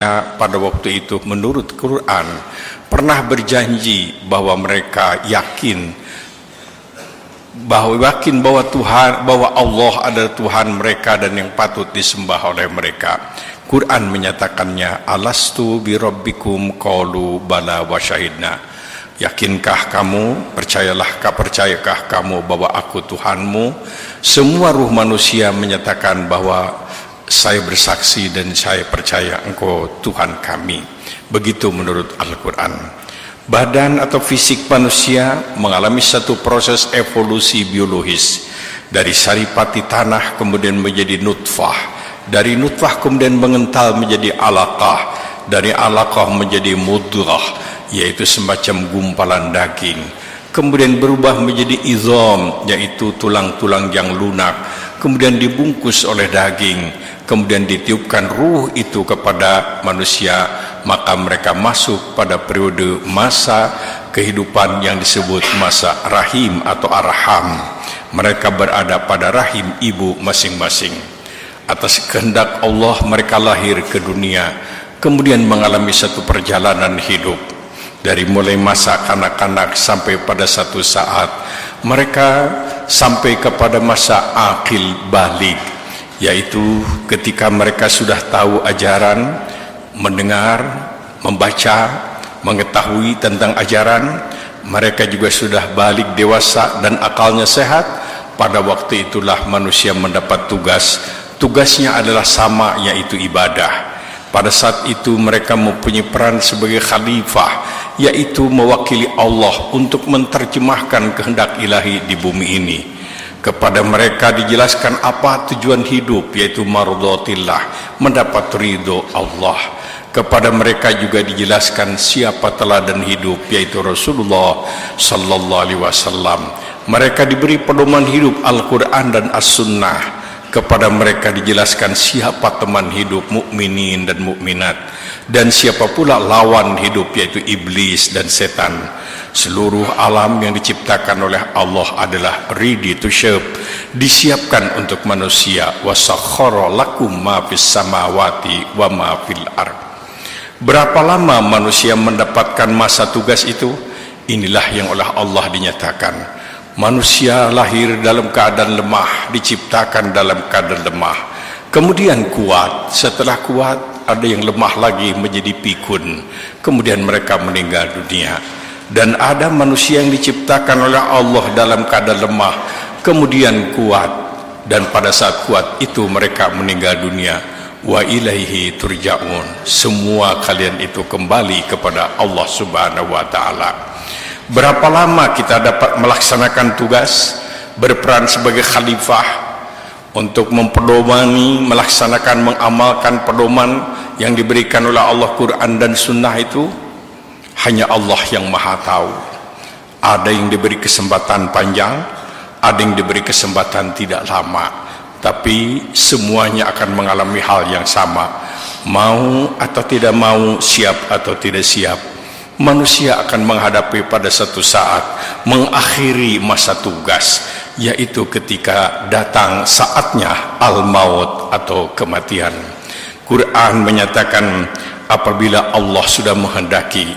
pada waktu itu menurut Quran pernah berjanji bahwa mereka yakin bahwa Allah adalah Tuhan mereka dan yang patut disembah oleh mereka. Quran menyatakannya, alastu birabbikum qalu bala wa syahidna. Yakinkah kamu, percayakah kamu bahwa aku Tuhanmu? Semua ruh manusia menyatakan bahwa saya bersaksi dan saya percaya engkau Tuhan kami. Begitu menurut Al-Quran. Badan atau fisik manusia mengalami satu proses evolusi biologis. Dari saripati tanah kemudian menjadi nutfah. Dari nutfah kemudian mengental menjadi alaqah. Dari alaqah menjadi mudghah, yaitu semacam gumpalan daging. Kemudian berubah menjadi izam, yaitu tulang-tulang yang lunak. Kemudian dibungkus oleh daging. Kemudian ditiupkan ruh itu kepada manusia, maka mereka masuk pada periode masa kehidupan yang disebut masa rahim atau arham. Mereka berada pada rahim ibu masing-masing. Atas kehendak Allah mereka lahir ke dunia, kemudian mengalami satu perjalanan hidup. Dari mulai masa kanak-kanak sampai pada satu saat mereka sampai kepada masa akil balik, yaitu ketika mereka sudah tahu ajaran, mendengar, membaca, mengetahui tentang ajaran, mereka juga sudah balik dewasa dan akalnya sehat. Pada waktu itulah manusia mendapat tugas. Tugasnya adalah sama, yaitu ibadah. Pada saat itu mereka mempunyai peran sebagai khalifah, yaitu mewakili Allah untuk menerjemahkan kehendak ilahi di bumi ini. Kepada mereka dijelaskan apa tujuan hidup, yaitu mardhatillah, mendapat ridho Allah. Kepada mereka juga dijelaskan siapa teladan hidup, yaitu Rasulullah sallallahu alaihi wasallam. Mereka diberi pedoman hidup Al-Quran dan As-Sunnah. Kepada mereka dijelaskan siapa teman hidup mukminin dan mukminat, dan siapa pula lawan hidup, yaitu iblis dan setan. Seluruh alam yang diciptakan oleh Allah adalah ready to serve, disiapkan untuk manusia. Wasakhkhara lakum ma fis samawati wa ma fil ard. Berapa lama manusia mendapatkan masa tugas itu? Inilah yang oleh Allah dinyatakan. Manusia lahir dalam keadaan lemah, diciptakan dalam keadaan lemah, kemudian kuat. Setelah kuat, ada yang lemah lagi menjadi pikun, kemudian mereka meninggal dunia. Dan ada manusia yang diciptakan oleh Allah dalam keadaan lemah, kemudian kuat, dan pada saat kuat itu mereka meninggal dunia. Wa ilaihi turja'un. Semua kalian itu kembali kepada Allah Subhanahu wa ta'ala. Berapa lama kita dapat melaksanakan tugas, berperan sebagai khalifah untuk memperdomani, melaksanakan, mengamalkan pedoman yang diberikan oleh Allah Quran dan Sunnah itu? Hanya Allah yang maha tahu. Ada yang diberi kesempatan panjang, ada yang diberi kesempatan tidak lama, tapi semuanya akan mengalami hal yang sama. Mau atau tidak mau, siap atau tidak siap, manusia akan menghadapi pada satu saat mengakhiri masa tugas, yaitu ketika datang saatnya al-maut atau kematian. Quran menyatakan apabila Allah sudah menghendaki,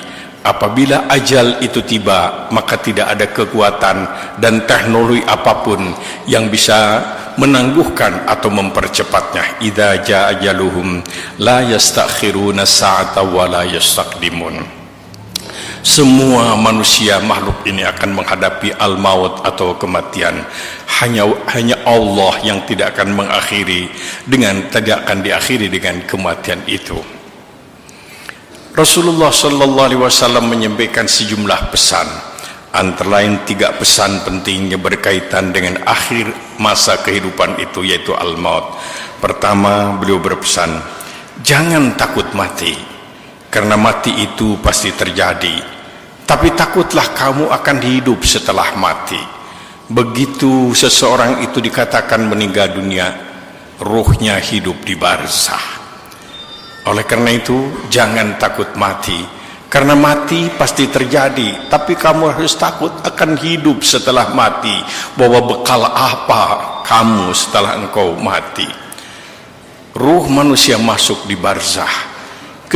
apabila ajal itu tiba, maka tidak ada kekuatan dan teknologi apapun yang bisa menangguhkan atau mempercepatnya. Idza jaa ajaluhum la yastakhiruna sa'ata wa la yastaqdimun. Semua manusia makhluk ini akan menghadapi al-maut atau kematian. Hanya Allah yang tidak akan tidak akan diakhiri dengan kematian itu. Rasulullah sallallahu alaihi wasallam menyampaikan sejumlah pesan, antara lain 3 pesan pentingnya berkaitan dengan akhir masa kehidupan itu, yaitu al-maut. Pertama, beliau berpesan, jangan takut mati, karena mati itu pasti terjadi. Tapi takutlah kamu akan hidup setelah mati. Begitu seseorang itu dikatakan meninggal dunia, ruhnya hidup di barzah. Oleh karena itu, jangan takut mati, karena mati pasti terjadi. Tapi kamu harus takut akan hidup setelah mati, bahwa bekal apa kamu setelah engkau mati. Ruh manusia masuk di barzah.